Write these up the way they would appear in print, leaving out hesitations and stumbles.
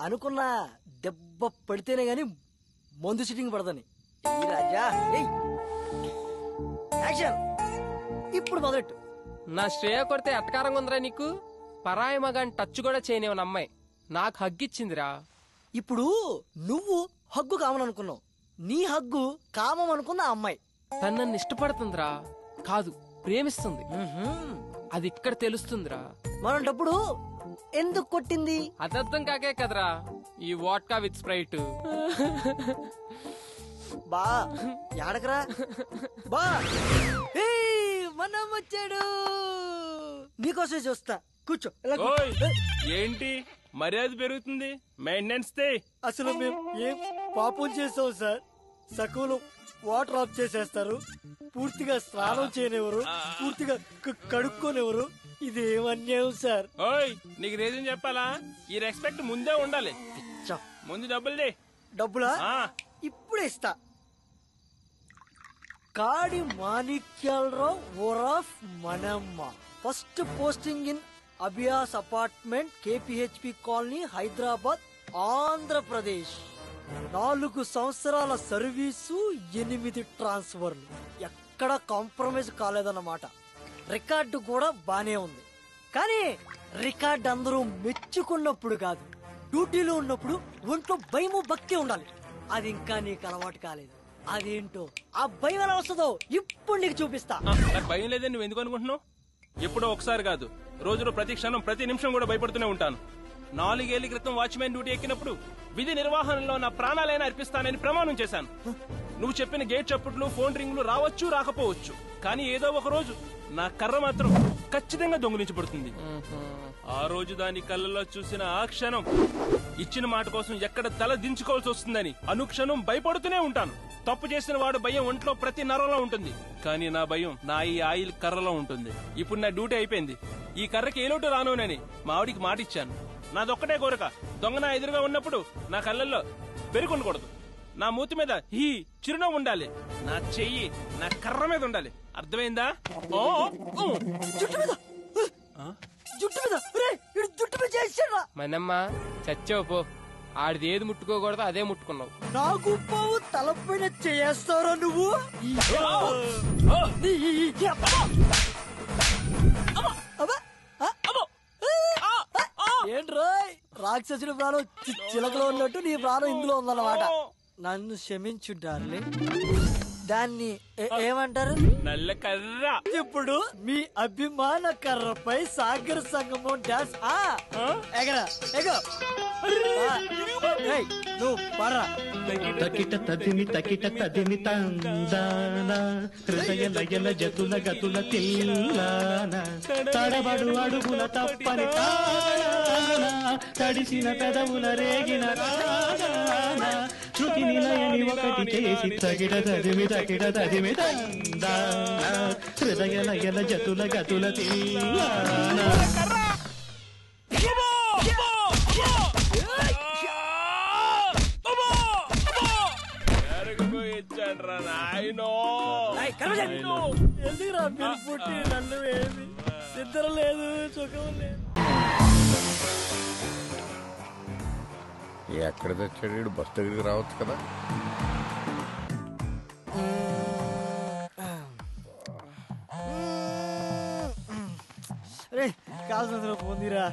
అనుకున్నా దెబ్బ పడితేనే గాని మందు సిట్టింగ్ పడదని. రాజా యాక్షన్ ఇప్పుడు మొదలెట్టు. నా శ్రేయ కొడితే ఎట్టకారంగా ఉందిరా నీకు? పరాయి మగాని టచ్ కూడా చేయనివన్న అమ్మాయి నాకు హగ్గిచ్చిందిరా. ఇప్పుడు నువ్వు హగ్గు కామననుకున్నావు, నీ హగ్గు కామం అనుకున్న అమ్మాయి తను నన్ను ఇష్టపడుతుందిరా, కాదు ప్రేమిస్తుంది. అది ఇక్కడ తెలుస్తుందిరా. మనం డప్పుడు ఎందుకు కొట్టింది అదర్థం కాకే కదరా ఈ వాడ్కా విత్ స్ప్రైట్. బా యాడకరా బా, మనం వచ్చాడు, నీకోసమే చూస్తా, కూర్చో. ఏంటి మర్యాద పెరుగుతుంది, మెయింటెనెన్స్. అసలు మేము ఏం పాపం చేసాం సార్? సకులు వాటర్ ఆఫ్ చేసేస్తారు, పూర్తిగా స్నానం చేయనివ్వరు, పూర్తిగా కడుక్కోనివ్వరు. ఇదేం అన్యాయం సార్? ఓయ్ నీకు రీజన్ చెప్పాలా? ఈ రెస్పెక్ట్ ముందే ఉండాలి. ముందు డబ్బులు. డబ్బులా? ఇప్పుడే ఇస్తా. కాడి Manikyalarao ఓరాఫ్ మనమ్మ, first posting in Abhiyan apartment, KPHP colony, Hyderabad, Andhra Pradesh. 4 సంవత్సరాల సర్వీసు, 8 ట్రాన్స్ఫర్లు, ఎక్కడ కాంప్రమైజ్ కాలేదన్నమాట. రికార్డు కూడా బానే ఉంది, కానీ రికార్డు అందరూ మెచ్చుకున్నప్పుడు కాదు, డ్యూటీలో ఉన్నప్పుడు ఒంట్లో భయము భక్తి ఉండాలి. అది ఇంకా నీకు అలవాటు కాలేదు. అదేంటో ఆ భయం ఎలా వస్తుందో ఇప్పుడు నీకు చూపిస్తా. నాకు భయం లేదని నువ్వు ఎందుకు అనుకుంటున్నావు? ఎప్పుడో ఒకసారి కాదు, రోజులో ప్రతి క్షణం ప్రతి నిమిషం కూడా భయపడుతూనే ఉంటాను. 4 ఏళ్ల క్రితం వాచ్మెన్ డ్యూటీ ఎక్కినప్పుడు విధి నిర్వహణలో నా ప్రాణాలైనా అర్పిస్తానని ప్రమాణం చేశాను. నువ్వు చెప్పిన గేట్ చప్పుట్లు, ఫోన్ రింగులు రావచ్చు రాకపోవచ్చు, కానీ ఏదో ఒక రోజు నా కర్ర మాత్రం ఖచ్చితంగా దొంగిలించబడుతుంది. ఆ రోజు దాని కళ్ళలో చూసిన ఆ క్షణం ఇచ్చిన మాట కోసం ఎక్కడ తల దించుకోవాల్సి వస్తుందని అనుక్షణం భయపడుతూనే ఉంటాను. తప్పు చేసిన వాడు భయం ఒంట్లో ప్రతి నరంలో ఉంటుంది, కానీ నా భయం నా ఈ ఆయిల్ కర్రలో ఉంటుంది. ఇప్పుడు నా డ్యూటీ అయిపోయింది, ఈ కర్రకి ఏ లోటు రానునని మా ఆవిడికి మాట ఇచ్చాను. నాదొక్కటే కోరిక, దొంగ నా ఎదురుగా ఉన్నప్పుడు నా కళ్ళల్లో పెరుగుండకూడదు, నా మూతి మీద ఈ చిరునవ్వు ఉండాలి, నా చెయ్యి నా కర్ర మీద ఉండాలి. అర్థమైందా? మనమ్మ చచ్చావు పో, ఆడిది ఏది ముట్టుకోకూడదు అదే ముట్టుకున్నావు. నాకు పావు తలపైన చేస్తారా నువ్వు? ఏంట్రోయ్, రాక్షసుడి ప్రాణం చిలకలో ఉన్నట్టు నీ ప్రాణం ఇందులో ఉందన్నమాట. నన్ను క్షమించు డార్లింగ్. దాన్ని ఏమంటారు? నల్ల కర్ర. ఇప్పుడు మీ అభిమాన కర్రపై సాగర సంగమం డాన్స్. ఎగరా ఎగో, నువ్వు పర్రా. తకిట తదిమి తకిట తదిమి తందాన, హృదయ లయల జతుల గతుల తిల్లాన, తడబడు అడుగుల తప్పని తాన, తడిసిన పెదవుల రేగిన రాన, శృతి నిలయని ఒకటి చేసి తగిట తదిమి తకిట తదిమి తందాన, హృదయ లయల జతుల గతుల తిల్లాన. ఎందుకురా మీరు పుట్టి నన్ను ఏమి నిద్ర లేదు, సుఖం లేదు. ఎక్కడ తెచ్చాడు? బస్ దగ్గరికి రావచ్చు కదా. రే కాల్సిన పొందిరా,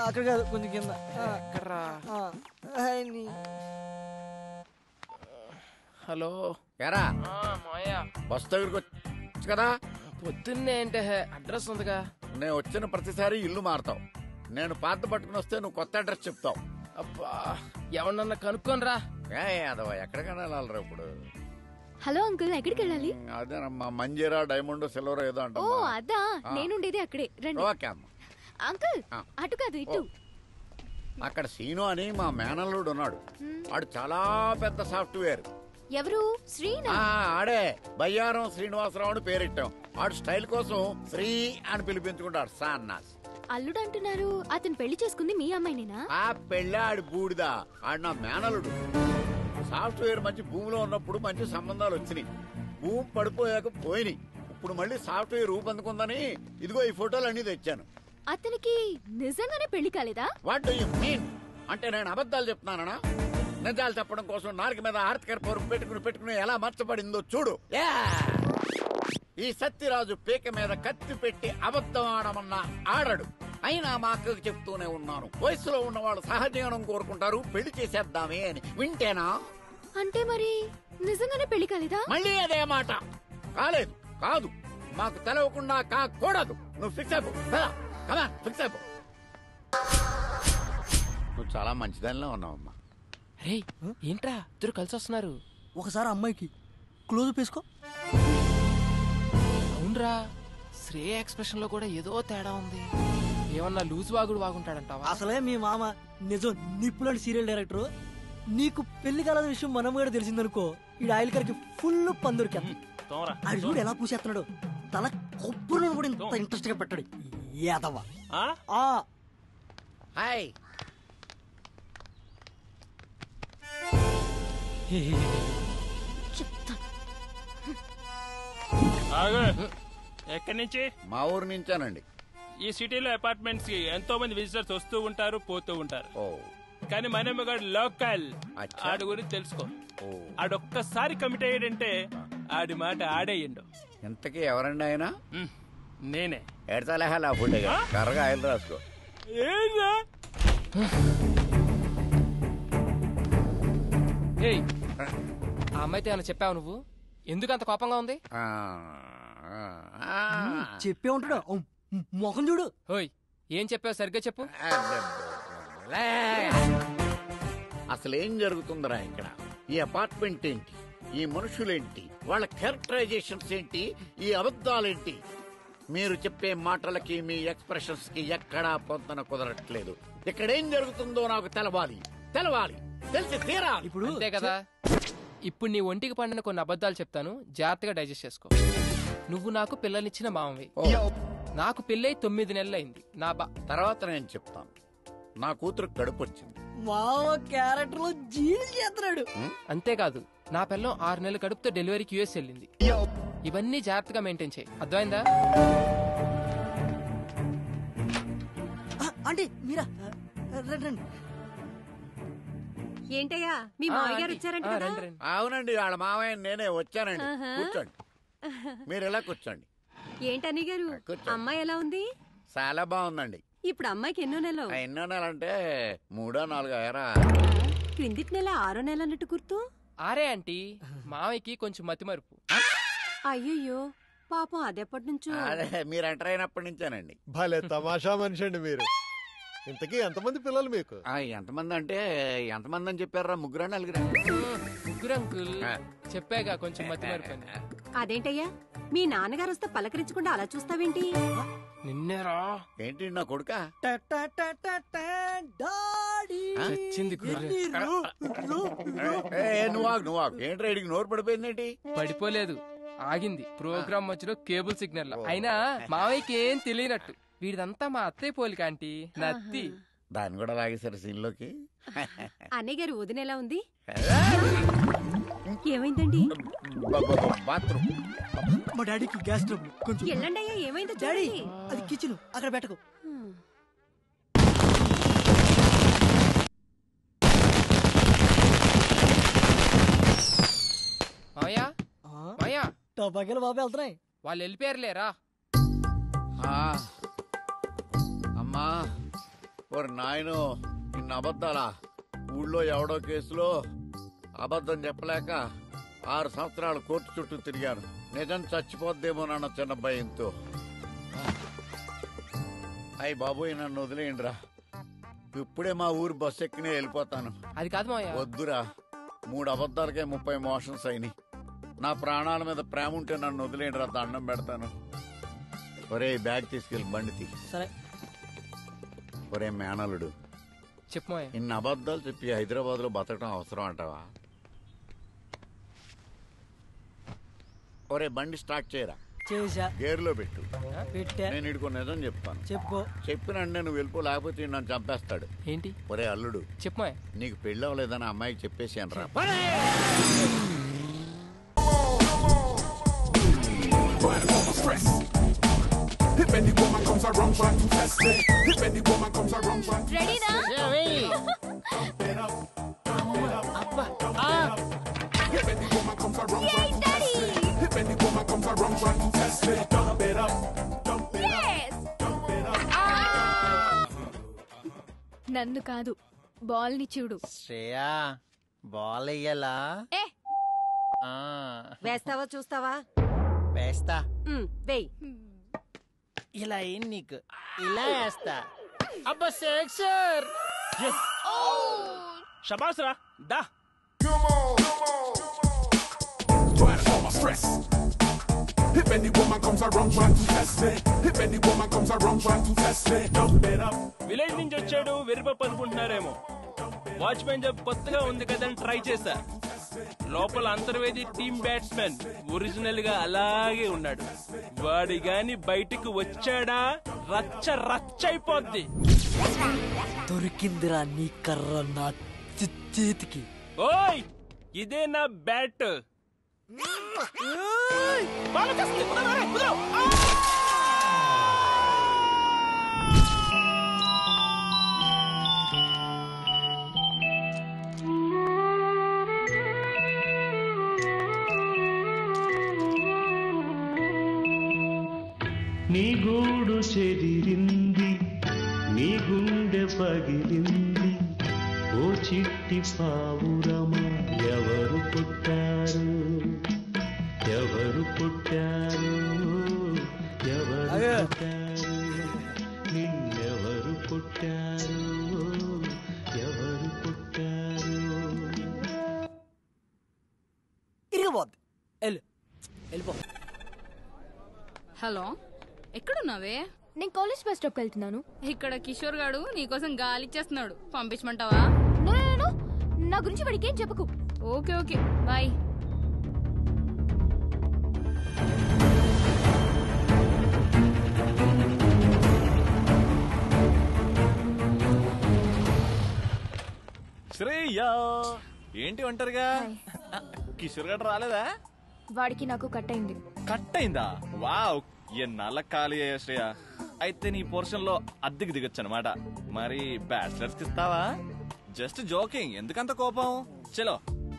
అక్కడ కాదు కొంచెం కింద. హలో ఎరా బస్ దగ్గరికి వచ్చు కదా. పొద్దున్నే అంటే అడ్రస్ ఉందిగా. నేను వచ్చిన ప్రతిసారి ఇల్లు మారుతావు, నేను పాత పట్టుకుని వస్తే నువ్వు కొత్త అడ్రస్ చెప్తావు. అబ్బా ఎవరన్నా కనుక్కోనరా. అదవా ఎక్కడికైనా వెళ్ళాలరా ఇప్పుడు. హలో అంకుల్, ఎక్కడికి వెళ్ళాలి? అదేనమ్మా, మంజీరా డైమండ్ సిల్వర్ ఏదో అంట. ఓ అదా, నేనుండేది అక్కడే, రండి. ఓకే అమ్మా. అంకుల్ అటు కాదు ఇటు. అక్కడ సీను అని మా మేనల్లుడు ఉన్నాడు, వాడు చాలా పెద్ద సాఫ్ట్వేర్. ఎవరు? శ్రీనా? ఆడే బయ్యారం శ్రీనివాసరావు అని పేరెట్టాం. వాడు స్టైల్ కోసం శ్రీ అని పిలిపించుకుంటాడు. సాన్నాస్ అల్లుడు అంటున్నారు, అతను పెళ్లి చేసుకుంది మీ అమ్మాయినేనా? ఆ పెళ్ళి ఆడి బూడిదా, ఆడు నా మేనలుడు. సాఫ్ట్వేర్ మంచి భూమిలో ఉన్నప్పుడు మంచి సంబంధాలు వచ్చినాయి, భూమి పడిపోయాక పోయినాయి. ఇప్పుడు మళ్ళీ సాఫ్ట్వేర్ రూపొందుకుందని ఇదిగో ఈ ఫోటోలు అన్ని తెచ్చాను. అతనికి నిజంగానే పెళ్లి కాలేదా? What do you mean? అంటే నేను అబద్ధాలు చెప్తున్నానా? నిజాలు చెప్పడం కోసం నాలుగు మీద ఆర్తికర పరుపు పెట్టుకుని ఎలా మర్చబడిందో చూడు. ఈ సత్యరాజు పీక మీద కత్తి పెట్టి అబద్ధం ఆడమన్నా ఆడడు. అయినా మా అక్కకు చెప్తూనే ఉన్నాను, వయసులో ఉన్నవాళ్ళు సహజీవనం కోరుకుంటారు, పెళ్లి చేసేద్దామే అని. వింటేనా? అంటే మరి నిజంగానే పెళ్లి కాలేదా? మళ్ళీ అదే మాట. కాలేదు, కాదు, మాకు తెలవకుండా కాకూడదు. నువ్వు ఫిక్స్ అయిపో, ఫిక్స్ అయిపో. నువ్వు చాలా మంచిదానిలో ఉన్నావమ్మా. రే ఏంట్రా ఇద్దరు కలిసి వస్తున్నారు? ఒకసారి అమ్మాయికి క్లోజ్ వేసుకో. అవునరా, శ్రేయ ఎక్స్ప్రెషన్ లో కూడా ఏదో తేడా ఉంది. ఏమన్నా లూజ్ వాగుడు వాగుంటాడంటావా? అసలే మీ మామ నిజం నిప్పులాంటి సీరియల్ డైరెక్టర్. నీకు పెళ్లి కాలని విషయం మనం కూడా తెలిసిందనుకో, ఈ ఆయిల్ కరికి ఫుల్ పందురికి అది చూడు ఎలా పూసేస్తున్నాడు. తల కొబ్బరి కూడా ఇంత ఇంట్రెస్ట్ గా పెట్టాడు యాదవ. హాయ్, ఎక్కడి నుంచి? మా ఊరు నుంచానండి. ఈ సిటీలో అపార్ట్మెంట్స్ కి ఎంతో మంది విజిటర్స్ వస్తూ ఉంటారు, పోతూ ఉంటారు. కానీ మనమ్మగాడు లోకల్. ఆడి గురించి తెలుసుకో. ఆడొక్కసారి కమిట్ అయ్యాడంటే ఆడి మాట ఆడేయండు. ఇంతకీ ఎవరండి ఆయన? నేనే. ఎడతలేహలా ఫుడ్ కర్రగా ఆయిల్ రాసుకో. ఏయ్, ఆ అమ్మాయితో ఏమైనా చెప్పావు నువ్వు? ఎందుకు అంత కోపంగా ఉంది? చెప్పే ఉంటాడు, మొహం చూడు. ఓయ్, ఏం చెప్పావు సరిగ్గా చెప్పు. అసలు ఏం జరుగుతుందిరా ఇక్కడ? ఈ అపార్ట్మెంట్ ఏంటి, ఈ మనుషులేంటి, వాళ్ళ క్యారెక్టరైజేషన్స్ ఏంటి, ఈ అబద్ధాలేంటి? మీరు చెప్పే మాటలకి మీ ఎక్స్ప్రెషన్స్ కి ఎక్కడా పొంతన కుదరట్లేదు. ఇక్కడ ఏం జరుగుతుందో నాకు తెలవాలి, తెలిసి తీరాలి. ఇప్పుడు అంతే కదా. ఇప్పుడు నీ ఒంటికి పండిన కొన్ని అబద్ధాలు చెప్తాను, జాగ్రత్తగా డైజెస్ట్ చేసుకో. నువ్వు నాకు పిల్లనిచ్చిన మామవి. నాకు పెళ్ళై 9 నెలలైంది. నా తర్వాత నేను చెప్తాను. నా కూతురు కడుపు వచ్చింది. మావ క్యారెక్టర్ లో జీని చేస్తున్నాడు. అంతేకాదు, నా పిల్లం 6 నెలల కడుపుతో డెలివరీకి యూఎస్ వెళ్ళింది. ఇవన్నీ జాగ్రత్తగా మెయింటైన్ చేయి, అర్థమైందా? అంటే మీరా రండి. ఏంటయ్యా మీ మామయ్య గారు వచ్చారంట కదా? అవునండి, వాళ్ళ మామయ్య నేనే వచ్చానండి. కూర్చోండి, మీరు ఎలా కూర్చోండి. ఏంటని గారు, అమ్మాయి ఎలా ఉంది? చాలా బాగుందండి. ఇప్పుడు అమ్మాయికి ఎన్నో నెల? ఎన్నో నెల అంటే 3 4 ఏరా. క్రిందిటి నెల 6 నెల అన్నట్టు గుర్తు. ఆరే ఆంటీ, మామయ్యకి కొంచెం మతిమరుపు. అయ్యయ్యో పాపం, అదెప్పటి నుంచో. అదే మీరు ఎంటర్ అయినప్పటి నుంచేనండి. భలే తమాషా మనిషి అండి మీరు. ఇంతకీ ఎంతమంది పిల్లలు మీకు? ఎంతమంది అంటే ఎంతమంది అని చెప్పారా? 3 4. ముగ్గురు అంకుల్. చెప్పాగా కొంచెం మతిమరుపు అని. అదేంటయ్యా, మీ నాన్నగారు వస్తే పలకరించకుండా అలా చూస్తావేంటి? నిన్నేరా. ఏంటి నా కొడుక? నువ్వు ఏంటి రైడింగ్ నోరు పడిపోయిందేంటి? పడిపోలేదు, ఆగింది. ప్రోగ్రామ్ మధ్యలో కేబుల్ సిగ్నల్. అయినా మావయ్యకి ఏం తెలియనట్టు. వీడిదంతా మా అత్తయ్య పోలిక ఆంటీ, నత్తి. దాన్ని కూడా లాగేశారు సీన్ లోకి. అన్నయ్య గారు వదిన ఎలా ఉంది? ఏమైందండి? బాత్రూమ్. మా డాడీకి గ్యాస్ ట్రబుల్. కొంచెం వెళ్ళండి అయ్యా, ఏమైందో డాడీ. చూడండి. అది కిచెన్, అక్కడ పెట్టకు. మావయ్య, మావయ్య, టబాకాయలు బాబు వెళ్తున్నాయి. వాళ్ళు వెళ్ళిపోయారులేరా. అమ్మా ఓరి నాయనో, ఇన్ని అబద్ధాలా? ఊళ్ళో ఎవడో కేసులో అబద్ధం చెప్పలేక 6 సంవత్సరాలు కోర్టు చుట్టూ తిరిగాను. నిజం చచ్చిపోద్దేమోనన్న చిన్న భయంతో. అయ్యి బాబోయ్, నన్ను వదిలేయండిరా. ఇప్పుడే మా ఊరు బస్సు ఎక్కినే వెళ్ళిపోతాను. అది కాదు మావయ్య. వద్దురా, 3 అబద్ధాలకే 30 మోషన్స్ అయినాయి. నా ప్రాణాల మీద ప్రేమ ఉంటే నన్ను వదిలేయండిరా, దండం పెడతాను. ఒరే బ్యాగ్ తీసుకెళ్ళి బండి తీ. సరే. ఒరే మేనలుడు, చెప్పు మావయ్య. ఇన్ని అబద్ధాలు చెప్పి హైదరాబాద్ లో బతకడం అవసరం అంటావా? ఒరే బండి స్టార్ట్ చేయరా. చేసా. గేర్లో పెట్టు. పెట్టా. నేను ఇడుకో నిజం చెప్తాను. చెప్పు. చెప్పినంటే నువ్వు వెళ్ళిపో, లేకపోతే నన్ను చంపేస్తాడు. ఏంటి? ఒరే అల్లుడు, చెప్పు మావయ్య. నీకు పెళ్ళి అవ్వలేదని అమ్మాయికి చెప్పేసాను రా. రెడీనా? నన్ను కాదు, బాల్ ని చూడు. శ్రేయా బాల్ వెయ్యాలా? ఏ వేస్తావా చూస్తావా? వేస్తా. వేయ్. ఇలా ఏం నీకు ఇలా వేస్తా. అబ్బా సిక్సర్. షబాస్ రా దా. If any woman comes around trying to test me, if any woman comes around trying to test me, dump it up. Village నుంచి వచ్చాడు వెరిపప్పు అనుకుంటున్నారేమో. వాచ్మెన్ జాబ్ కొత్తగా ఉంది కదని ట్రై చేశా. లోపల అంతర్వేది టీమ్ బ్యాట్స్మెన్ ఒరిజినల్ గా అలాగే ఉన్నాడు. వాడి గాని బయటికి వచ్చాడా రచ్చ రచ్చైపోద్ది. దొరికిందిరా నీ కర్ర నా చేతికి. ఓయ్ ఇదే నా బ్యాట్. నీ గూడు చెదిరింది, నీ గుండె పగిలింది, ఓ చిట్టి పావురమా ఎవరు పుట్టారు, ఎవరు పుట్టారు, ఎవరు పుట్టారు, నిన్నెవరు పుట్టారు, ఎవరు పుట్టారు. ఇరిగిపోద్ది. వెళ్ళిపో. హలో, ఎక్కడున్నావే? నేను కాలేజ్ బస్ స్టాప్ వెళ్తున్నాను. ఇక్కడ కిషోర్ గాడు నీకోసం గాలిచ్చేస్తున్నాడు, పంపించమంటావా? నా గురించి వాడికి ఏం చెప్పకు. Okay okay bye. శ్రేయా ఏంటి ఒంటరిగా? కిషోర్ గారు రాలేదా? వాడికి నాకు కట్ అయింది. కట్ అయిందా? వావ్, ఎన్నాళ్ళ ఖాళీ అయ్యా శ్రేయ. అయితే నీ పోర్షన్ లో అద్దెకి దిగొచ్చు అనమాట. మరి బ్యాచిలర్స్ కి ఇస్తావా? జస్ట్ జోకింగ్, ఎందుకంత కోపం? చలో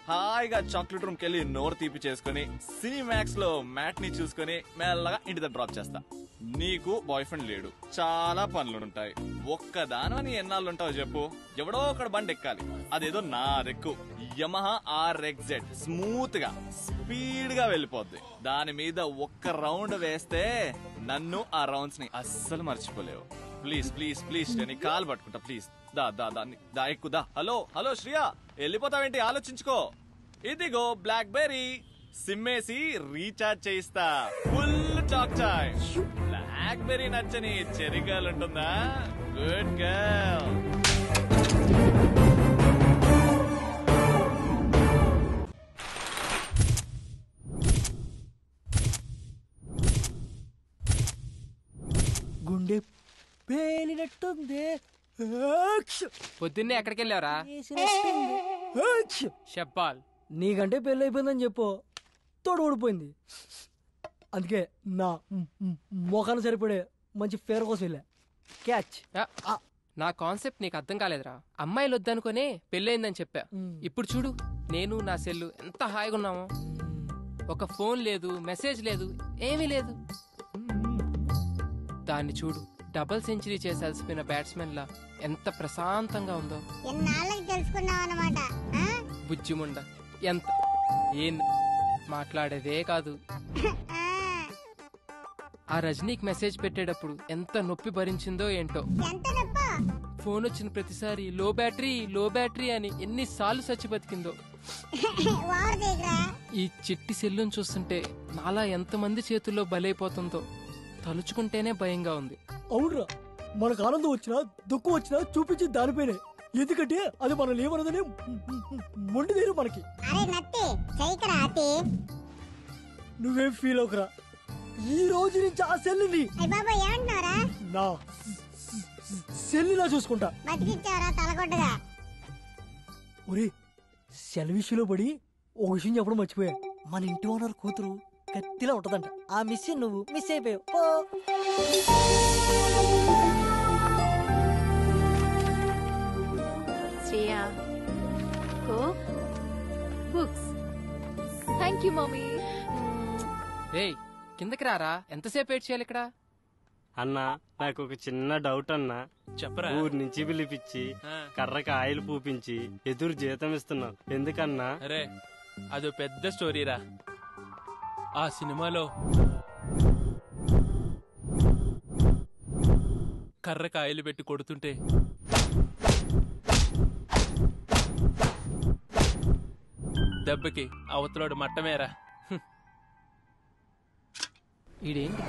హాయిగా చాక్లెట్ రూమ్ కెళ్ళి నోరు తీపి చేసుకుని సినిమాక్స్ లో మ్యాట్ ని చూసుకుని మెల్లగా ఇంటి దగ్గర డ్రాప్ చేస్తా. నీకు బాయ్ ఫ్రెండ్ లేడు, చాలా పనులుంటాయి. ఒక్కదాని ఎన్నాళ్ళు ఉంటావు చెప్పు? ఎవడో ఒకడు బండి ఎక్కాలి, అదేదో నా దెక్కు. యమహా RXZ స్మూత్ గా స్పీడ్ గా వెళ్ళిపోద్ది. దాని మీద ఒక్క రౌండ్ వేస్తే నన్ను ఆ రౌండ్స్ ని అస్సలు మర్చిపోలేవు. ప్లీజ్ ప్లీజ్ ప్లీజ్ నేను కాలు పట్టుకుంటా ప్లీజ్. దా దా దా ఎక్కుదా. హలో హలో శ్రియా, వెళ్ళిపోతావేంటి? ఆలోచించుకో. ఇదిగో బ్లాక్ బెర్రీ, సిమ్మేసి రీఛార్జ్ చేయిస్తా. Full talk time. BlackBerry నచ్చని చెరీ గర్ల్ ఉంటుందా? Good girl. గుండె పేలినట్టుంది. పొద్దున్నే ఎక్కడికి వెళ్ళావరా? షబ్బాల్, నీకంటే పెళ్ళి అయిపోయిందని చెప్పు. తోడు ఊడిపోయింది, అందుకే నా మొఖాన్ని సరిపడే మంచి ఫేర్ కోసం వెళ్ళా. క్యాచ్. నా కాన్సెప్ట్ నీకు అర్థం కాలేదురా. అమ్మాయిలు వద్దనుకునే పెళ్ళయిందని చెప్పా. ఇప్పుడు చూడు, నేను నా సెల్లు ఎంత హాయిగా ఉన్నామో. ఒక ఫోన్ లేదు, మెసేజ్ లేదు, ఏమీ లేదు. దాన్ని చూడు, డబుల్ సెంచరీ చేసి అలసిపోయిన బ్యాట్స్మెన్ లా ఎంత ప్రశాంతంగా ఉందో. బుజ్జిముండ ఎంత ఏం మాట్లాడేదే కాదు. ఆ రజనీకి మెసేజ్ పెట్టేటప్పుడు ఎంత నొప్పి భరించిందో ఏంటో. ఫోన్ వచ్చిన ప్రతిసారి లో బ్యాటరీ అని ఎన్నిసార్లు చచ్చి బతికిందో. ఈ చిట్టి సెల్లును చూస్తుంటే నాలా ఎంతమంది చేతుల్లో బలైపోతుందో తలుచుకుంటేనే భయంగా ఉంది. అవునరా, మనకు ఆనందం వచ్చినా దుఃఖం వచ్చినా చూపించి దానిపైనే. ఎందుకంటే అది మనం లేవనదని మొండి తీరు మనకి. నువ్వేం ఫీల్ అవుకరా. ఈ రోజు నుంచి ఆ సెల్లుని నా సెల్లులా చూసుకుంటా. ఒరే, సెల్ విషయంలో పడి ఒక విషయం చెప్పడం మర్చిపోయా. మన ఇంటి ఓనర్ కూతురు కత్తిలా ఉంటదంట. ఆ మిస్ నువ్వు మిస్ అయిపోయావు. Shreya, books. Thank you mummy. రేయ్ కిందకి రారా, ఎంతసేపు వెయిట్ చేయాలి ఇక్కడ? అన్నా నాకు ఒక చిన్న డౌట్ అన్నా. చెప్పరా. ఊరి నుంచి పిలిపించి కర్రకి ఆయిల్ పూపించి ఎదురు జీతం ఇస్తున్నావు ఎందుకన్నా? అరే అదో పెద్ద స్టోరీరా. ఆ సినిమాలో కర్రకి ఆయిల్ పెట్టి కొడుతుంటే దెబ్బకి అవతలోడు మట్టమేరా. ఈడేంటి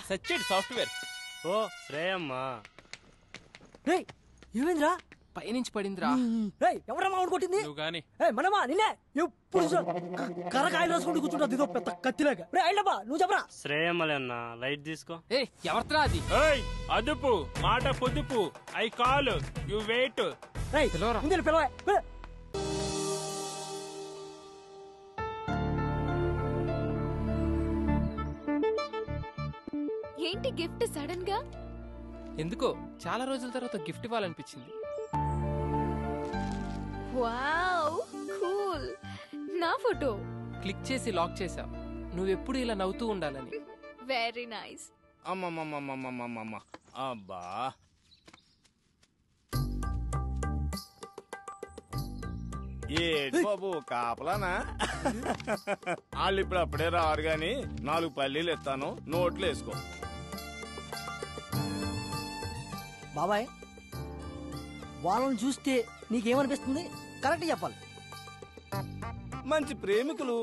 సచ్చేడు సాఫ్ట్వేర్. ఓ శ్రేయమ్మా. ఏమైందిరా? పైనుంచి పడిందిరా. ఎవరమ్మా కొట్టింది? నువ్వు గాని. మనమా నిన్నే ఎప్పుడు కర్రకాయలు రాసుకుంటూ కూర్చుంటుంది ఇదో పెద్ద కత్తిలాగా. అయినబ్బా నువ్వు చెప్పరా. శ్రేయమ్మలే అన్నా, లైట్ తీసుకో. ఎవరిరా అది? అదుపు మాట పొదుపు. I call you wait. పిలవరా. ఏంటి గిఫ్ట్ సడన్ గా? ఎందుకో చాలా రోజుల తర్వాత గిఫ్ట్ ఇవ్వాలనిపించింది. Wow cool. నా ఫోటో క్లిక్ చేసి లాక్ చేసావు. నువ్వెప్పుడు ఇలా నవ్వుతూ ఉండాలని. Very nice. అమ్మమ్మమ్మమ్మమ్మమ్మమ్మ. అబ్బా ఏడు బాబు కాపలానా? వాళ్ళు ఇప్పుడు అప్పుడే రారు గాని 4 పల్లీలు ఇస్తాను, నోట్లు వేసుకో. బాబాయ్ వాళ్ళని చూస్తే నీకేమనిపిస్తుంది? కరెక్ట్ చెప్పాలి. మంచి ప్రేమికులు,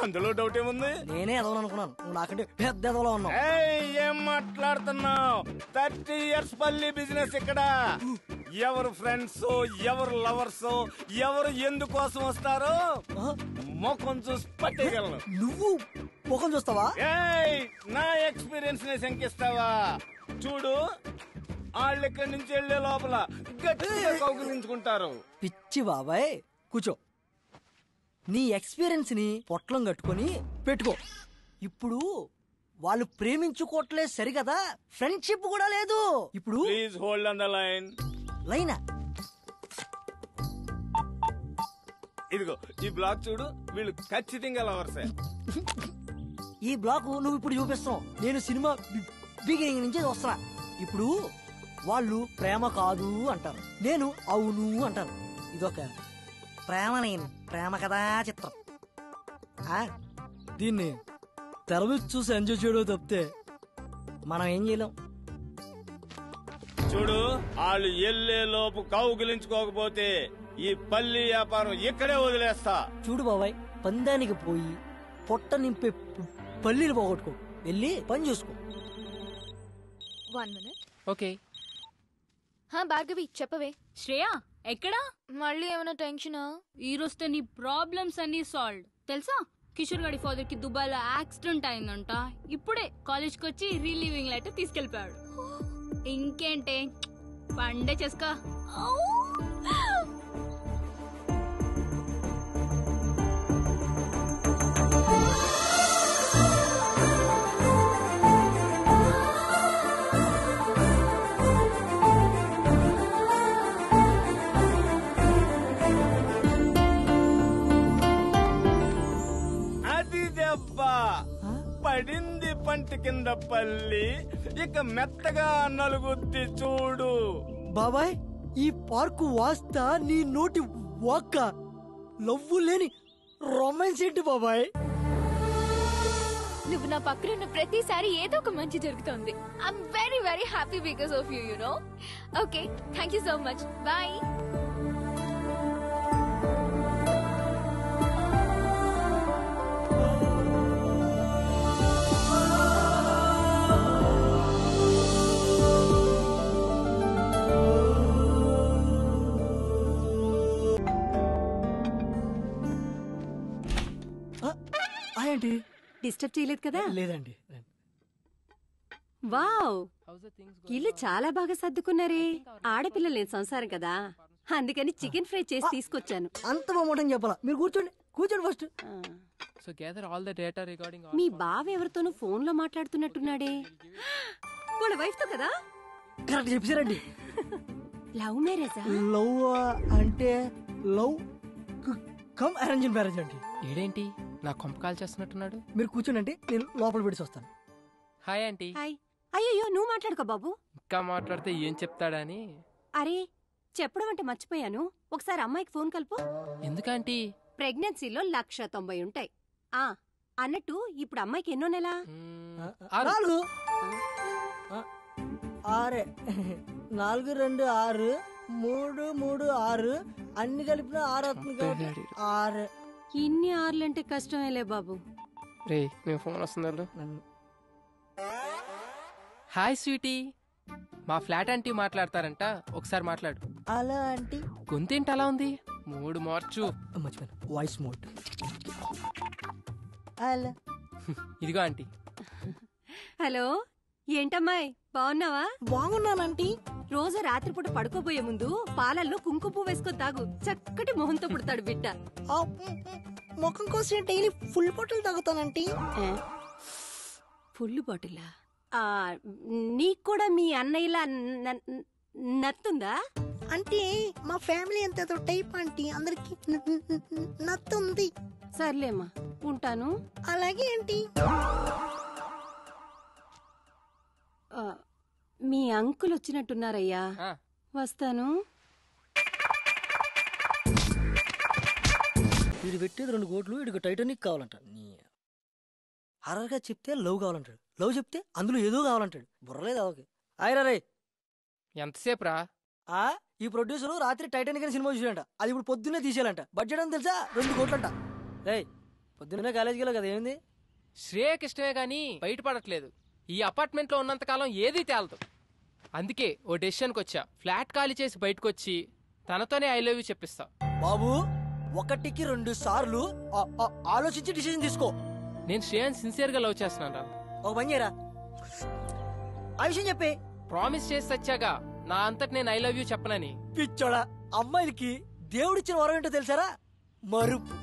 అందులో డౌట్ ఏముంది? నేనే ఎదవను అనుకున్నాను, నువ్వు నాకంటే పెద్ద ఎదవలో ఉన్నావు. ఏం మాట్లాడుతున్నావు? 30 years పల్లి బిజినెస్ ఇక్కడ. ఎవరు ఫ్రెండ్స్, ఎవరు లవర్స్, ఎవరు ఎందుకోసం వస్తారో ముఖం చూసి పట్టేయగలను. నువ్వు ముఖం చూస్తావా? నా ఎక్స్పీరియన్స్ ని శంకిస్తావా? చూడు, వాళ్ళు ఇక్కడి నుంచి వెళ్లే లోపల గట్టిగా కౌగిలించుకుంటారు. పిచ్చి బాబాయ్ కూర్చో. నీ ఎక్స్పీరియన్స్ ని పొట్లం కట్టుకొని పెట్టుకో. ఇప్పుడు వాళ్ళు ప్రేమించుకోవట్లేదు సరికదా, ఫ్రెండ్షిప్ కూడా లేదు. ఇప్పుడు please hold on the line. లైనా? ఇదిగో ఈ బ్లాక్ చూడు, వీళ్ళు ఖచ్చితంగా లవర్సే. ఈ బ్లాక్ నువ్వు ఇప్పుడు చూపిస్తావు, నేను సినిమా బిగినింగ్ నుంచి వస్తున్నా. ఇప్పుడు వాళ్ళు ప్రేమ కాదు అంటారు, నేను అవును అంటాను. ఇదొక ప్రేమ కథా చిత్రం. దీన్ని తెర మీద చూసి ఎంజాయ్ చేయడం తప్పితే మనం ఏం చేయలేం. చూడు, వాళ్ళు ఎల్లే లోపు కౌగిలించుకోకపోతే ఈ పల్లి వ్యాపారం ఇక్కడే వదిలేస్తా. చూడు బాబాయ్, పందానికి పోయి పొట్ట నింపే పల్లీలు పోగొట్టుకో, వెళ్ళి పని చూసుకో. 1 minute. ఓకే. భార్గవి చెప్పవే. శ్రేయ ఎక్కడా? మళ్ళీ ఏమైనా టెన్షనా? ఈ రోజుతో నీ ప్రాబ్లమ్స్ అన్ని సాల్వ్. తెలుసా, కిషోర్ గారి ఫాదర్ కి దుబాయ్ లో యాక్సిడెంట్ అయిందంట. ఇప్పుడే కాలేజ్ కి వచ్చి రిలీవింగ్ లెటర్ తీసుకెళ్లిపోయాడు. ఇంకేంటే పండే చేసుకో. పడింది పంటి కింద పల్లి, ఇక మెత్తగా నలుగుద్ది చూడు. బాబాయ్, ఈ పార్కు వాస్తా నీ నోటి వాక్క. లవ్వు లేని రొమాన్స్ ఏంటి బాబాయ్? నువ్వు నా పక్కన ఉన్న ప్రతిసారి ఏదో ఒక మంచి జరుగుతుంది. I'm very very happy because of you, you know. Okay, thank you so much. Bye. ఏంటి? డిస్టర్బ్ చేయలేదు కదా? లేదండి. వావ్, ఇల్లు చాలా బాగా సర్దుకున్నారే. ఆడపిల్లలు లేని సంసారం కదా, అందుకని చికెన్ ఫ్రై చేసి తీసుకొచ్చాను. అంత బాగుంటుంది చెప్పాలా? మీరు కూర్చోండి, కూర్చోండి first. So gather all the data regarding. మీ బావ ఎవరితోనూ ఫోన్ లో మాట్లాడుతున్నట్టున్నాడే. వాళ్ళ వైఫ్ తో కదా? కరెక్ట్ చెప్పారండి. లవ్ మ్యారేజా? లవ్ అంటే లవ్ కమ్ అరేంజ్ మ్యారేజ్ అండి. ఏడేంటి నా కొంప కాల్ చేస్తున్నట్టున్నాడు. మీరు కూర్చోండి, నేను లోపల పెడిచి వస్తాను. Hi aunty. హాయ్. అయ్యో నువ్వు మాట్లాడుకో బాబు. ఇంకా మాట్లాడితే ఏం చెప్తాడని. అరే చెప్పడం అంటే మర్చిపోయాను, ఒకసారి అమ్మాయికి ఫోన్ కలుపు. ఎందుకంటీ? ప్రెగ్నెన్సీలో 190 ఉంటాయి. అన్నట్టు ఇప్పుడు అమ్మాయికి ఎన్నో నెల? 4 6 4 2 6 3 3 6 అన్ని కలిపిన 6 అవుతుంది. 6 ఇన్ని 6లంటే కష్టమేలే బాబు. రే నేను ఫోన్ వస్తుంది. హాయ్ స్వీటీ, మా ఫ్లాట్ ఆంటీ మాట్లాడతారంట, ఒకసారి మాట్లాడు. అలా ఆంటీ గొంతేంటి అలా ఉంది? మూడు మార్చు. మర్చిపోయాను, వాయిస్ మోడ్. అలా ఇదిగో ఆంటీ. హలో, ఏంటమ్మాయి బాగున్నావా? బాగున్నానంటీ. రోజు రాత్రిపూట పడుకోబోయే ముందు పాలల్లో కుంకుమ పువ్వు వేసుకొని తాగు, చక్కటి మొహంతో పుడతాడు బిడ్డ. ముఖం కోసం డైలీ ఫుల్ బాటిల్ తాగుతానంటీ. ఫుల్ బాటిలా? నీకు కూడా మీ అన్నయ్యలా నత్తుందా? అంటే మా ఫ్యామిలీ అంత టైప్ ఆంటీ, అందరికి నత్తుంది. సర్లేమ్మా, ఉంటాను. అలాగే ఆంటీ. మీ అంకుల్ వచ్చినట్టున్నారయ్యా, వస్తాను. వీడు పెట్టేది 2 కోట్లు, వీడికి టైటానిక్ కావాలంట. హర్రర్గా చెప్తే లవ్ కావాలంటాడు, లవ్ చెప్తే అందులో ఏదో కావాలంటాడు. బుర్రలేదు అవకి. ఆయరా రే, ఎంతసేపు రా? ఈ ప్రొడ్యూసర్ రాత్రి టైటానిక్ అని సినిమా చూసాడంట, అది ఇప్పుడు పొద్దున్నే తీసేయాలంట. బడ్జెట్ అని తెలుసా? 2 కోట్లంట. రే పొద్దున్నే కాలేజీకి వెళ్ళావు కదా, ఏమైంది? శ్రేయకి ఇష్టమే గానీ బయటపడట్లేదు. ఈ అపార్ట్మెంట్ లో ఉన్నంతకాలం ఏదీ తేలదు. అందుకే ఓ డెసిషన్కి వచ్చా. ఫ్లాట్ ఖాళీ చేసి బయటకొచ్చి తనతోనే ఐ లవ్ యూ చెప్పిస్తా. బాబు 1కి 2 సార్లు ఆలోచించి డిసిజన్ తీసుకో. నేను శ్రేయన్ సిన్సియర్ గా లవ్ చేస్తున్నాను రా. ఒక పని చేయరా, ఆ విషయం చెప్పే. ప్రామిస్ చేసి వచ్చాగా నా అంతటి నేను ఐ లవ్ యూ చెప్పనని. పిచ్చోడా, అమ్మాయిలకి దేవుడిచ్చిన వరం ఏంటో తెలుసారా? మరుపు.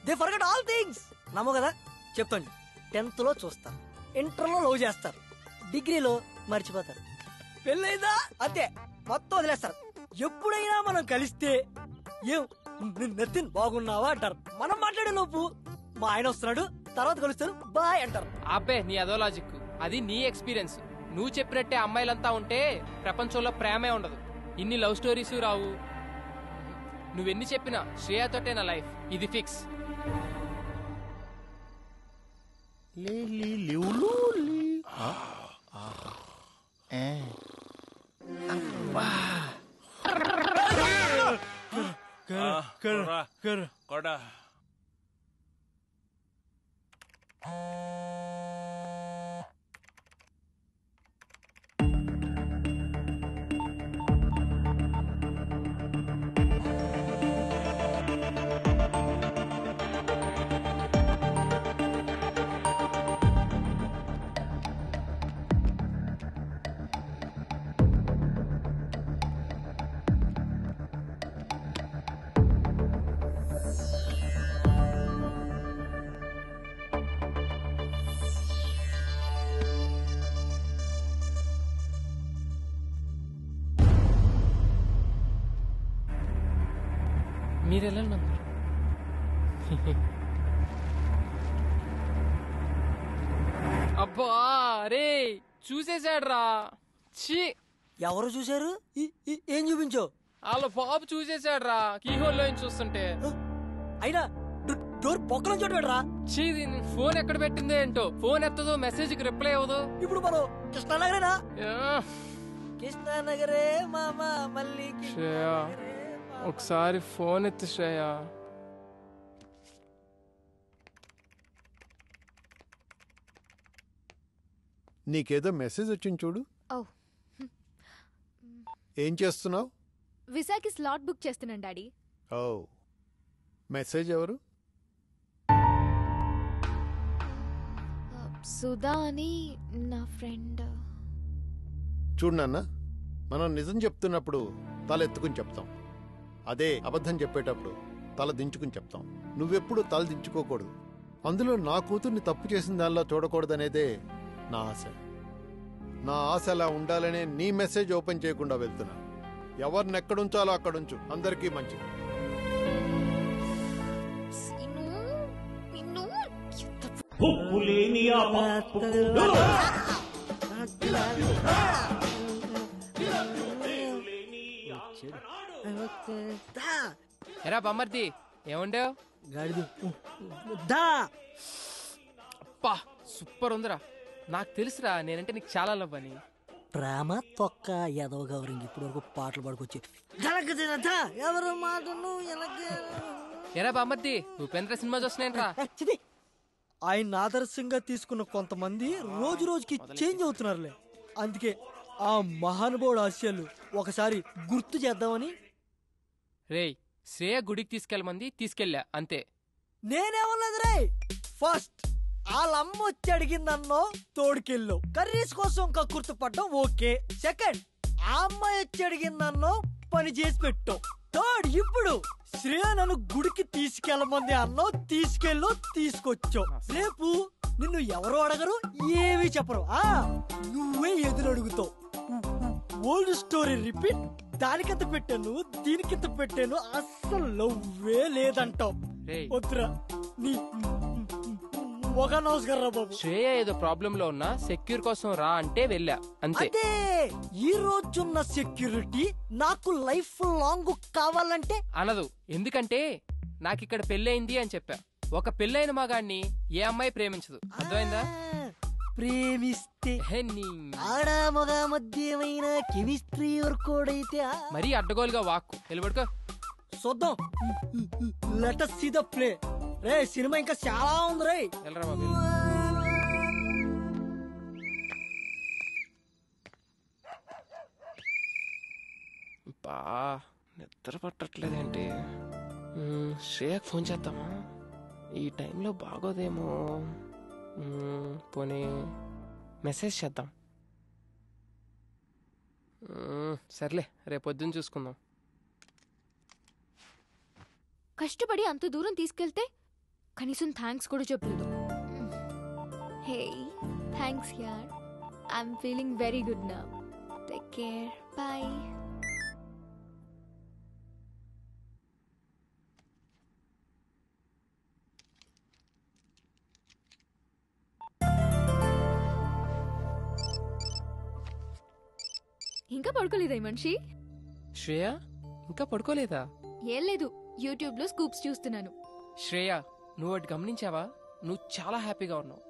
They forget all things. నమ్మో కదా, చెప్తాను. 10th లో చూస్తారు, ఇంటర్లో లవ్ చేస్తారు, డిగ్రీలో మర్చిపోతారు, పెళ్ళైందా అంతే మొత్తం వదిలేస్తారు. ఎప్పుడైనా మనం కలిస్తే ఏం నతిన్ బాగున్నావా అంటారు. మనం మాట్లాడే లోపు మా ఆయన వస్తున్నాడు, తర్వాత కలుస్తారు, బాయ్ అంటారు. అబ్బే నీ అదో లాజిక్, అది నీ ఎక్స్పీరియన్స్. నువ్వు చెప్పినట్టే అమ్మాయిలంతా ఉంటే ప్రపంచంలో ప్రేమే ఉండదు, ఇన్ని లవ్ స్టోరీస్ రావు. నువ్వెన్ని చెప్పినా శ్రేయతోటే నా లైఫ్, ఇది ఫిక్స్. కొడా మీరెళ్ళండి. అబ్బా రే చూసేశాడ్రా. ఛీ, ఎవరు చూశారు? ఏం చూపించావు? వాళ్ళ బాబు చూసేశాడ్రా, కీహోల్లో చూస్తుంటే. అయినా డోర్ పొక్కల చోటు పెట్టరా. ఛీ, ఫోన్ ఎక్కడ పెట్టిందో ఏంటో, ఫోన్ ఎత్తదో, మెసేజ్ కి రిప్లై అవ్వదు. ఇప్పుడు మనం కృష్ణానగరేనా? కృష్ణానగరే మామా మళ్ళీ. శ్రేయ ఒకసారి ఫోన్ ఎత్తు శ్రేయ. నీకేదో మెసేజ్ వచ్చింది చూడు. ఏం చేస్తున్నావు? విసాకి స్లాట్ బుక్ చేస్తున్నాను డాడీ. ఓ, మెసేజ్ ఎవరు? సుధా అని నా ఫ్రెండ్. చూడు నాన్న, మనం నిజం చెప్తున్నప్పుడు తల ఎత్తుకుని చెప్తాం, అదే అబద్ధం చెప్పేటప్పుడు తల దించుకుని చెప్తాం. నువ్వెప్పుడు తల దించుకోకూడదు. అందులో నా కూతుర్ని తప్పు చేసిన దానిలో చూడకూడదనేదే నా ఆశ. నా ఆశ అలా ఉండాలనే నీ మెసేజ్ ఓపెన్ చేయకుండా వెళ్తున్నా. ఎవరిని ఎక్కడుంచాలో అక్కడుంచు, అందరికీ మంచిది. నిన్ను ఉప్పు లేని ఆ పప్పు ఎరా బమ్మర్ది ఏముండేవు గాడిది అప్పా సూపర్ ఉందిరా. నాకు తెలుసురా నేనంటే నీకు చాలా లవ్ అని. ప్రేమ తొక్క ఎదవ గౌరింగ్ ఇప్పుడు వరకు పాటలు పాడుకొచ్చి ఎవరు మాటను ఎరా బామ్మర్ది ఉపేంద్ర సినిమా చూస్తున్నాయంట్రా. ఆయన ఆదర్శంగా తీసుకున్న కొంతమంది రోజు రోజుకి చేంజ్ అవుతున్నారులే. అందుకే ఆ మహానుభావుడు ఆశయాలు ఒకసారి గుర్తు చేద్దామని. రేయ్ శ్రేయ గుడికి తీసుకెళ్ళమంది తీసుకెళ్ళా అంతే. నేనేమన్నది రే, ఫస్ట్ వాళ్ళమ్మ వచ్చి అడిగిందన్నో తోడుకెళ్ళు, కర్రీస్ కోసం కక్కుర్తి పడ్డం ఓకే. సెకండ్ ఆ అమ్మాయి వచ్చి అడిగిందన్నో పని చేసి పెట్టు. థర్డ్ ఇప్పుడు శ్రేయ నన్ను గుడికి తీసుకెళ్ళమంది అన్నో తీసుకెళ్ళు తీసుకొచ్చావు. రేపు నిన్ను ఎవరు అడగరు ఏమీ చెప్పరు, నువ్వే ఎదురు అడుగుతావు. Old story repeat. దానికింత పెట్టాను దీనికింత పెట్టాను అస్సలు లవ్వే లేదంటావు. వద్దురా నీ ఒక నమస్కారం రా బాబు. శ్రేయ ఏదో ప్రాబ్లం లో ఉన్నా సెక్యూర్ కోసం రా అంటే వెళ్ళా అంతే. అదే ఈ రోజున్న సెక్యూరిటీ నాకు లైఫ్ లాంగ్ కావాలంటే అనదు. ఎందుకంటే నాకు ఇక్కడ పెళ్ళయింది అని చెప్పా. ఒక పెళ్ళైన మగాడిని ఏ అమ్మాయి ప్రేమించదు, అర్థమైందా? ప్రేమిస్తే ఆడ మగ మధ్యమైన కెమిస్ట్రీ వర్కౌట్ అయితే మరీ అడ్డగోలుగా వాక్కు నిలబడుకో. చూద్దాం. Let us see the play. Ray cinema ఇంకా చాలా ఉంది రే. వెళ్ళరా బాబు. బా నిద్ర పట్టట్లేదేంటి? శ్రేయకు ఫోన్ చేద్దామా? ఈ టైంలో బాగోదేమో. పోనీ మెసేజ్ చేద్దాం. సర్లే రేపు పొద్దున్న చూసుకుందాం. కష్టపడి అంత దూరం తీసుకెళ్తే కనీసం థ్యాంక్స్ కూడా చెప్పలేదు. హే థ్యాంక్స్ యార్, I'm feeling very good now. Take care, bye. ఇంకా పడుకోలేదా ఈ మనిషి? శ్రేయ ఇంకా పడుకోలేదా? ఏం లేదు, యూట్యూబ్ లో స్కూప్స్ చూస్తున్నాను. శ్రేయ నువ్వు ఒకటి గమనించావా? నువ్వు చాలా హ్యాపీగా ఉన్నావు.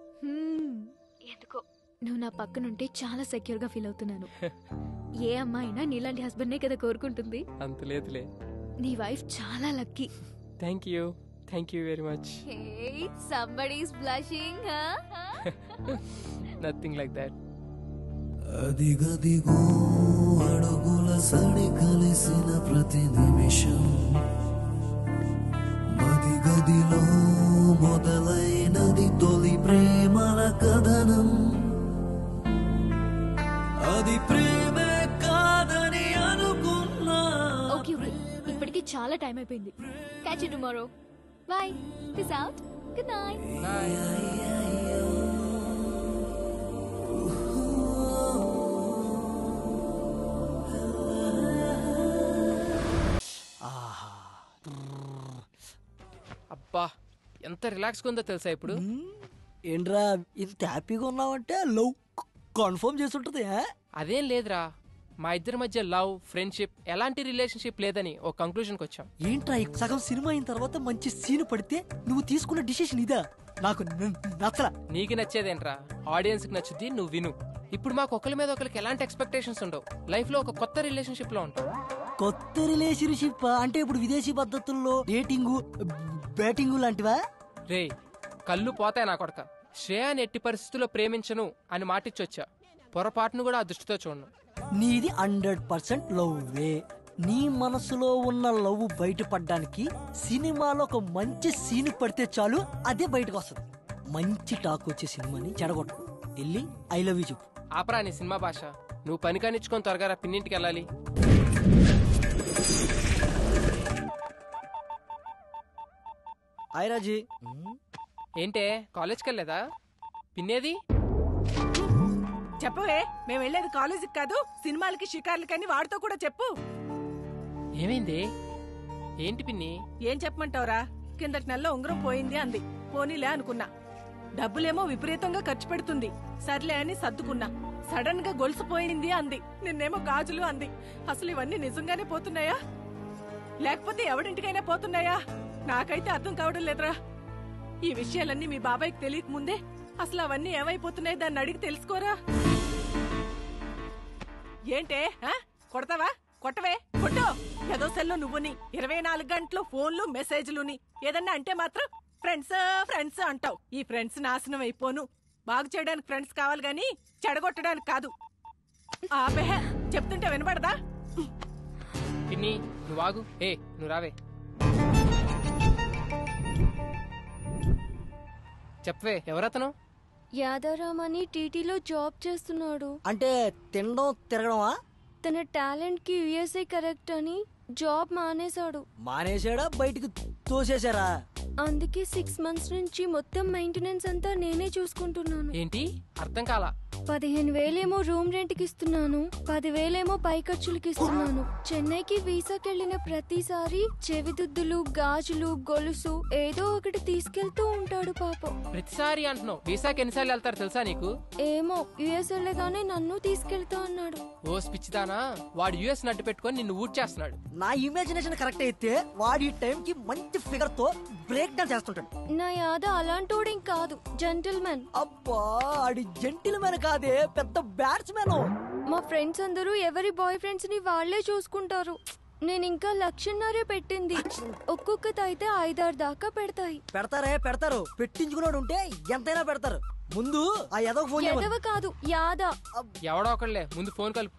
ఎందుకో నువ్వు నా పక్కనుంటే చాలా సెక్యూర్ గా ఫీల్ అవుతున్నాను. ఏ అమ్మాయినా నీలాంటి హస్బెండ్ నే కదా కోరుకుంటుంది. అంత లేదులే, నీ వైఫ్ చాలా lucky. Thank you very much. somebody is blushing, huh? Nothing like that. అదిగదిగో అడుగుల సడి కలిసిన ప్రతి నిమిషం మదిగదిలో మొదలైనది తొలి ప్రేమల కథనం. అది ప్రేమే కాదని అనుకున్నా. ఓకే ఇప్పటికి చాలా టైం అయిపోయింది. catch you tomorrow. bye, peace out, good night. అబ్బా ఎంత రిలాక్స్ గా ఉందో తెలుసా ఇప్పుడు? ఏంట్రా ఇంత హ్యాపీగా ఉన్నావంటే లవ్ కన్ఫర్మ్ చేసి ఉంటుంది. అదేం లేదురా, మా ఇద్దరి మధ్య లవ్ ఫ్రెండ్షిప్ ఎలాంటి రిలేషన్షిప్ లేదని ఒక కంక్లూజన్ కి వచ్చాం. ఏంట్రా సగం సినిమా అయిన తర్వాత మంచి సీన్ పడితే నువ్వు తీసుకున్న డిసిషన్ ఇదా? నాకు నచ్చలా. నీకు నచ్చేదేంట్రా, ఆడియన్స్ కి నచ్చుద్ది, నువ్వు విను. ఇప్పుడు మాకు ఒకరి మీద ఒకరికి ఎలాంటి ఎక్స్పెక్టేషన్స్ ఉండవు. లైఫ్ లో ఒక కొత్త రిలేషన్షిప్ లో ఉంటాం. కొత్త రిలేషన్షిప్ అంటే ఇప్పుడు విదేశీ పద్ధతుల్లో డేటింగ్ బ్యాటింగ్ లాంటివా? రే కళ్ళు పోతాయి నా కొడక. శ్రేయాని ఎట్టి పరిస్థితుల్లో ప్రేమించను అని మాటిచ్చొచ్చా. పొరపాటును కూడా ఆ దృష్టితో చూడను. నీది 100% లవ్వే. నీ మనసులో ఉన్న లవ్ బయటపడడానికి సినిమాలో ఒక మంచి సీన్ పడితే చాలు, అదే బయటకు వస్తుంది. మంచి టాక్ వచ్చే సినిమాని చెడగొట్టు. వెళ్ళి ఐ లవ్ యూ చెప్పు. ఆపరా నీ సినిమా భాష. నువ్వు పని కానిచ్చుకొని త్వరగా పిన్నింటికి వెళ్ళాలి. హాయ్ రాజీ. ఏంటే కాలేజ్కి వెళ్ళలేదా? పిన్నేది? చెప్పవే, మేము వెళ్ళేది కాలేజీకి కాదు సినిమాలకి షికార్లకని వాడితో కూడా చెప్పు. ఏమైంది? ఏంటి పిన్ని? ఏం చెప్పమంటావురా, కిందటి నెలలో ఉంగరం పోయింది అంది. పోనీలే అనుకున్నా. డబ్బులేమో విపరీతంగా ఖర్చు పెడుతుంది. సర్లే అని సర్దుకున్నా. సడన్ గా గొలుసు పోయింది అంది, నిన్నేమో గాజులు అంది. అసలు ఇవన్నీ నిజంగానే పోతున్నాయా లేకపోతే ఎవడింటికైనా పోతున్నాయా? నాకైతే అర్థం కావడం లేదురా. ఈ విషయాలన్నీ మీ బాబాయ్కి తెలియక ముందే అసలు అవన్నీ ఏమైపోతున్నాయి దాన్ని అడిగి తెలుసుకోరా. ఏంటే కొడతావా? కొట్టవే, కొట్టు. ఏదో సెల్లో నువ్వుని 24 గంటలు ఫోన్లు మెసేజ్లుని ఏదన్నా అంటే మాత్రం ఫ్రెండ్స్ ఫ్రెండ్స్ అంటావు. ఈ ఫ్రెండ్స్ నాశనం అయిపోను. బాగు చేయడానికి ఫ్రెండ్స్ కావాలి గాని చెడగొట్టడానికి కాదు. ఆపే, చెప్తుంటే వినపడదా? పిన్ని నువ్వు ఆగు. నువ్వు రావే. చెప్పవే, ఎవరతను? యాదారాం అని టీటీలో జాబ్ చేస్తున్నాడు. అంటే తినడం తిరగడమా? తన టాలెంట్ కి యుఎస్ఏ కరెక్ట్ అని జాబ్ మానేశాడు. మానేశాడా? బయటికి తోసేశారా? అందుకే 6 months నుంచి మొత్తం మెయింటెనెన్స్ అంతా నేనే చూసుకుంటున్నాను. ఏంటి అర్థం కాలా? 15,000 రూమ్ రెంట్ కి ఇస్తున్నాను, 10,000 పై ఖర్చులకి ఇస్తున్నాను. చెన్నైకి వీసాకెళ్లిన ప్రతిసారి చెవిదుద్దులు, గాజులు, గొలుసు ఏదో ఒకటి తీసుకెళ్తూ ఉంటాడు పాపం. ప్రతిసారి అంటున్నావు. వీసాకి ఎన్నిసార్లు వెళ్తారు తెలుసా నీకు? ఏమో, యుఎస్ వెళ్ళగానే నన్ను తీసుకెళ్తా అన్నాడు. ఓ పిచ్చిదానా, వాడు యుఎస్ నడ్డు పెట్టుకొని నిన్ను ఊట్ చేస్తున్నాడు. నా ఇమాజినేషన్ కరెక్ట్ అయితే వాడి టైం కి మంచి ఫిగర్ తో బ్రేక్ డాన్స్ చేస్తుంటాడు. నా యాద అలాంటోడేం కాదు, జెంటిల్మెన్. అబ్బా, ఆడి జెంటిల్మెన్ కాదే, పెద్ద బ్యాట్స్మెన్. మా ఫ్రెండ్స్ అందరూ ఎవరి బాయ్ ఫ్రెండ్స్ ని వాళ్లే చూసుకుంటారు. నేను ఇంకా 1,00,000 పెట్టింది. ఒక్కొక్కటి అయితే 5-6 దాకా పెడతాయి. పెడతారు. పెట్టించుకున్నాడు ఉంటే ఎంతైనా పెడతారు. ముందు ఆ ఎదవ ఫోన్ ఎదవ కాదు, యాద. ఎవడో ఒకళ్ళే, ముందు ఫోన్ కలుపు.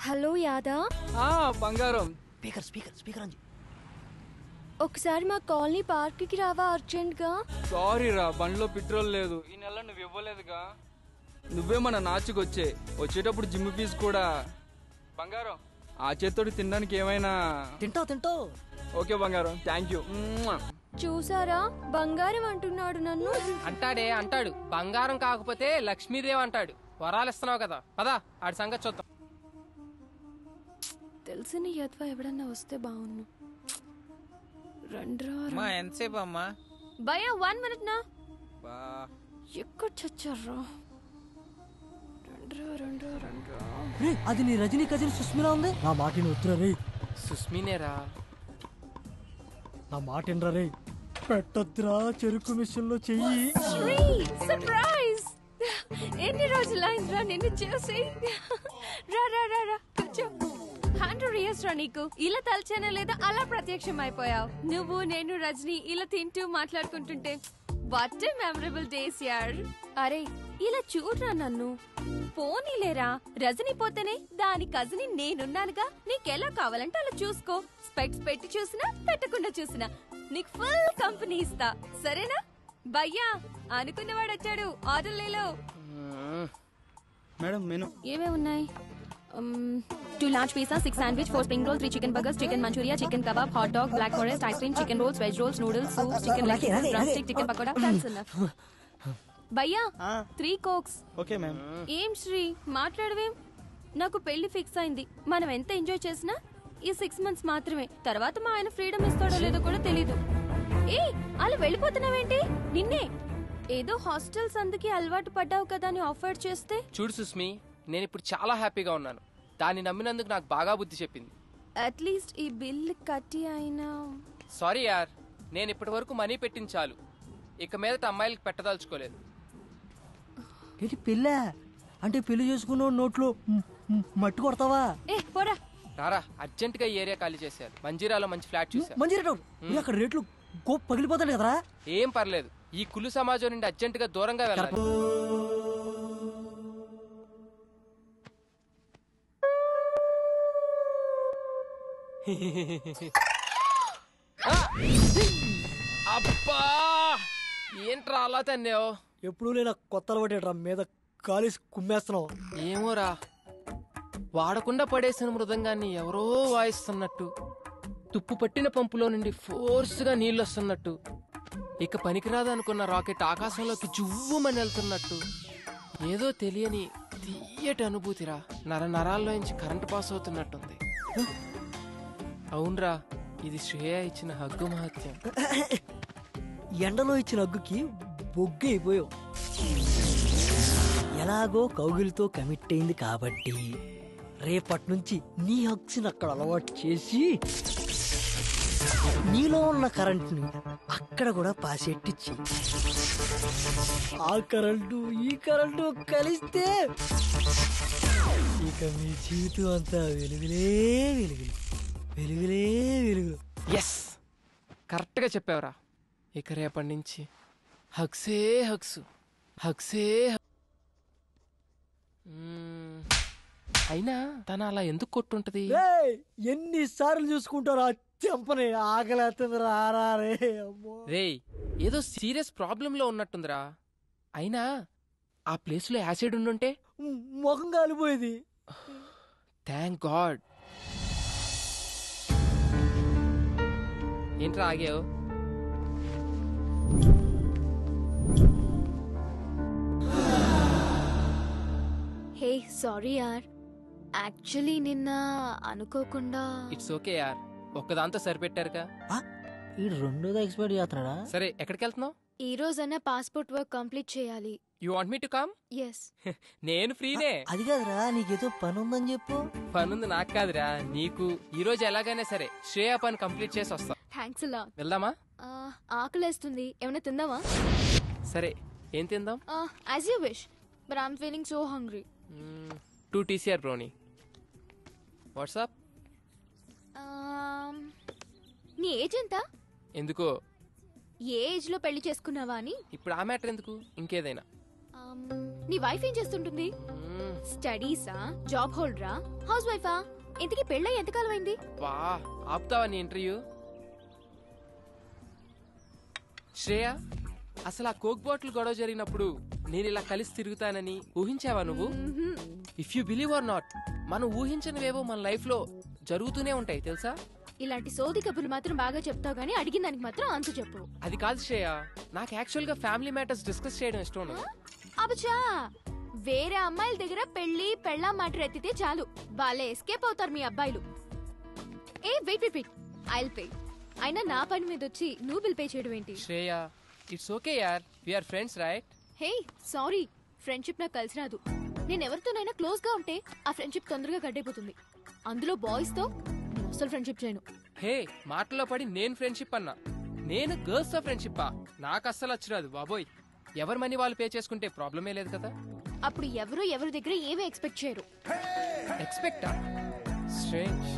హలో యాదా. బంగారం. స్పీకర్ అంజి. ఒకసారి మా కాలనీ పార్క్ కి రావా అర్జెంట్ గా? సారీ రా, బండ్లో పెట్రోల్ లేదు. ఈ నెల నువ్వు ఇవ్వలేదుగా. నువ్వే మన నాచుకొచ్చే. వచ్చేటప్పుడు జిమ్ ఫీజు కూడా. బంగారం, ఆ చేత్తోటి తినడానికి ఏమైనా? తింటావు. ఓకే బంగారం, థ్యాంక్ యూ. చూసారా, బంగారం అంటున్నాడు నన్ను. అంటాడు. బంగారం కాకపోతే లక్ష్మీదేవి అంటాడు. వరాలు ఇస్తున్నావు కదా, పదా ఆడి సంగతి చూద్దాం. తెలిసిన యద్వ ఎవడన్నా వస్తే బాగున్ను. రండ్రా. ఎంతసేపు అమ్మా? భయ్యా 1 minute నా. ఎక్కడ చచ్చారా? రండ్రా. అది నీ రజనీ కజిన్ సుస్మిలా ఉంది. నా మాటిని ఉత్తరా రే. సుస్మినేరా. నా మాటినరా రే. పెట్టొద్దురా చెరుకు మిషన్ లో చెయ్యి. సర్ప్రైజ్! ఎన్ని రోజులైందిరా నిన్ను చూసి. రా కూర్చో. 100 years రా నీకు. ఇలా తలచేనా లేదా అలా ప్రత్యక్షం అయిపోయావు. నువ్వు నేను రజనీ ఇలా తింటూ మాట్లాడుకుంటుంటే వాట్ ఏ మెమరబుల్ డేస్ యార్. అరే ఇలా చూడరా నన్ను. పోనీలేరా, రజనీ పోతేనే దాని కజిన్ నేనున్నానుగా. నీకెలా కావాలంటే అలా చూసుకో. స్పెక్ట్స్ పెట్టి చూసినా పెట్టకుండా చూసినా నీకు ఫుల్ కంపెనీ ఇస్తా, సరేనా? భయ్యా అనుకున్నవాడు వచ్చాడు, ఆర్డర్ లేలో. మేడం మెను ఏమేమి ఉన్నాయి? 2 large pizza, 6 sandwich, 4 spring roll, 3 chicken burgers, chicken manchuria, chicken kebab, hot dog, black forest, ice cream, chicken rolls, veg rolls, noodles, soup, chicken leg pieces, drumstick, chicken pakoda. That's enough. భయ్యా 3 cokes. Okay ma'am. ఏం శ్రీ మాట్లాడవేం? నాకు పెళ్లి fix అయింది. మనం ఎంత enjoy చేసినా ఈ 6 months మాత్రమే. తర్వాత మా ఆయన ఫ్రీడమ్ ఇస్తాడో లేదో కూడా తెలీదు. అలా వెళ్ళిపోతున్నావేంటి? నిన్నే ఏదో హాస్టల్స్ అందుకే అలవాటు పడ్డావు కదా అని ఆఫర్ చేస్తే. చూడు సుస్మి, నేను ఇప్పుడు చాలా హ్యాపీగా ఉన్నాను. దాన్ని నమ్మినందుకు నాకు బాగా బుద్ధి చెప్పింది. అట్లీస్ట్ ఈ బిల్ కట్టి అయినా. సారీ యార్, నేను ఇప్పటి వరకు మనీ పెట్టించాలు. ఇక మీదట అమ్మాయిలకి పెట్టదలుచుకోలేదు. ఏంటి పెళ్ళ అంటే? పెళ్లి చేసుకున్న నోట్లో మట్టి కొడతావా? రారా, అర్జెంట్ గా ఈ ఏరియా ఖాళీ చేశారు. మంజీరాలో మంచి ఫ్లాట్ చూసారు. మంజీరా అక్కడ రేట్లు పగిలిపోతాడు కదరా. ఏం పర్లేదు, ఈ కులు సమాజం నుండి అర్జెంట్ గా దూరంగా వెళ్ళాలి. అబ్బా, ఏంట్రా అలా తన్నావు? ఎప్పుడు నేను కొత్త అలవాటేట్రా మీద కాలేసి కుమ్మేస్తున్నావు. ఏమోరా, వాడకుండా పడేసిన మృదంగాన్ని ఎవరో వాయిస్తున్నట్టు, తుప్పు పట్టిన పంపులో నుండి ఫోర్స్ గా నీళ్ళు వస్తున్నట్టు, ఇక పనికిరాదనుకున్న రాకెట్ ఆకాశంలోకి జువ్వుమని వెళ్తున్నట్టు, ఏదో తెలియని తీయటి అనుభూతిరా. నరాల్లోంచి కరెంటు పాస్ అవుతున్నట్టుంది. అవునరా, ఇది శ్రేయ ఇచ్చిన హగ్గు మహత్యం. ఎండలో ఇచ్చిన హగ్గుకి బొగ్గు అయిపోయావు. ఎలాగో కౌగిలితో కమిట్ అయింది కాబట్టి రేపటి నుంచి నీ హగ్స్ని అక్కడ అలవాటు చేసి నీలో ఉన్న కరెంట్ని అక్కడ కూడా పాసెట్టిచ్చి ఆ కరెంటు ఈ కరెంటు కలిస్తే ఇక మీ జీవితం అంతా వెలుగులే వెలుగులు, వెలుగులే వెలుగులు. ఎస్, కరెక్ట్గా చెప్పావురా. ఇక రేపటి నుంచి హగ్సే హగ్స్, హగ్సే. అయినా తను అలా ఎందుకు కొట్టుంటది? ఎన్నిసార్లు చూసుకుంటారా చెంపని? ఆకలేస్తుంది రారా రే. రేయ్, ఏదో సీరియస్ ప్రాబ్లంలో ఉన్నట్టుందిరా. అయినా ఆ ప్లేస్లో యాసిడ్ ఉండుంటే ముఖం కాలిపోయేది. Thank God. ఏంట్రా ఆగావు? హే సారీ యార్, యాక్చువల్లీ నిన్న అనుకోకుండా. ఇట్స్ ఓకే యార్, ఒక్కదాంతో సరిపెట్టారుగా. ఈ రెండోది ఎక్స్పైర్ చేస్తున్నాడా? సరే, ఎక్కడికి వెళ్తున్నావు? ఈ రోజైనా పాస్పోర్ట్ వర్క్ కంప్లీట్ చేయాలి. You want me to come? Yes. నేను ఫ్రీనే. అది కాదురా, నీకేదో పని ఉందని చెప్పు. పనుంది నాకు కాదురా, నీకు. ఈ రోజు ఎలాగైనా సరే శ్రేయ పని కంప్లీట్ చేసి వస్తా. థ్యాంక్స్ అలా. వెళ్దామా? ఆకలేస్తుంది, ఏమైనా తిందామా? సరే, ఏం తిందాం? As you wish, but I'm feeling so hungry. 2 TCR brownie. What's up? నీ ఏజ్ ఎంత? ఎందుకో? ఏ ఏజ్ లో పెళ్లి చేసుకున్నావా అని. ఇప్పుడు ఆ మ్యాటర్ ఎందుకు, ఇంకేదైనా. నీ వైఫ్ ఏం చేస్తుంటుంది? స్టడీసా, జాబ్ హోల్డరా, హౌస్ వైఫా? ఇంతకీ పెళ్ళై ఎంతకాలం అయింది? వా, ఆపుతావా నీ ఇంటర్వ్యూ? శ్రేయ, అసలు ఆ కోక్ బాటిల్ గొడవ జరిగినప్పుడు నేను ఇలా కలిసి తిరుగుతానని ఊహించావా నువ్వు? If you believe are not, మనం ఊహించనివేవో మన లైఫ్ లో జరుగుతూనే ఉంటాయి తెలుసా. ఇలాంటి సోది కబుర్లు మాత్రం బాగా చెప్తావు గానీ అడిగిన దానికి మాత్రం ఆన్సర్ చెప్పు. అది కాదు శ్రేయ, నాకు యాక్చువల్ గా ఫ్యామిలీ మ్యాటర్స్ డిస్కస్ చేయడం ఇష్టం. అబచా, వేరే అమ్మాయిల దగ్గర పెళ్లి పెళ్ళా మ్యాటర్ ఎత్తితే చాలు, వాళ్ళే ఎస్కేప్ అవుతారు మీ అబ్బాయిలు. ఏ wait wait wait, I'll pay. అయినా నా పని మీద వచ్చి నువ్వు బిల్ పే చేయడం ఏంటి? శ్రేయ, ఇట్స్ ఓకే యార్, we are friends right? Hey sorry, friendship నాకు కలిసి రాదు. నేను ఎవరితోనైనా క్లోజ్ గా ఉంటే ఆ ఫ్రెండ్షిప్ తొందరగా కట్టయిపోతుంది. అందులో బాయ్స్ తో నేను అసలు ఫ్రెండ్షిప్ చేయను. హే, మాటలో పడి నేను ఫ్రెండ్షిప్ అన్నా. నేను గర్ల్స్ తో ఫ్రెండ్షిప్పా? నాకు అస్సలు వచ్చిరాదు బాబోయ్. ఎవరి మనీ వాళ్ళు పే చేసుకుంటే ప్రాబ్లమే లేదు కదా. అప్పుడు ఎవరు ఎవరి దగ్గర ఏమీ ఎక్స్పెక్ట్ చేయరు. ఎక్స్పెక్టా? స్ట్రేంజ్.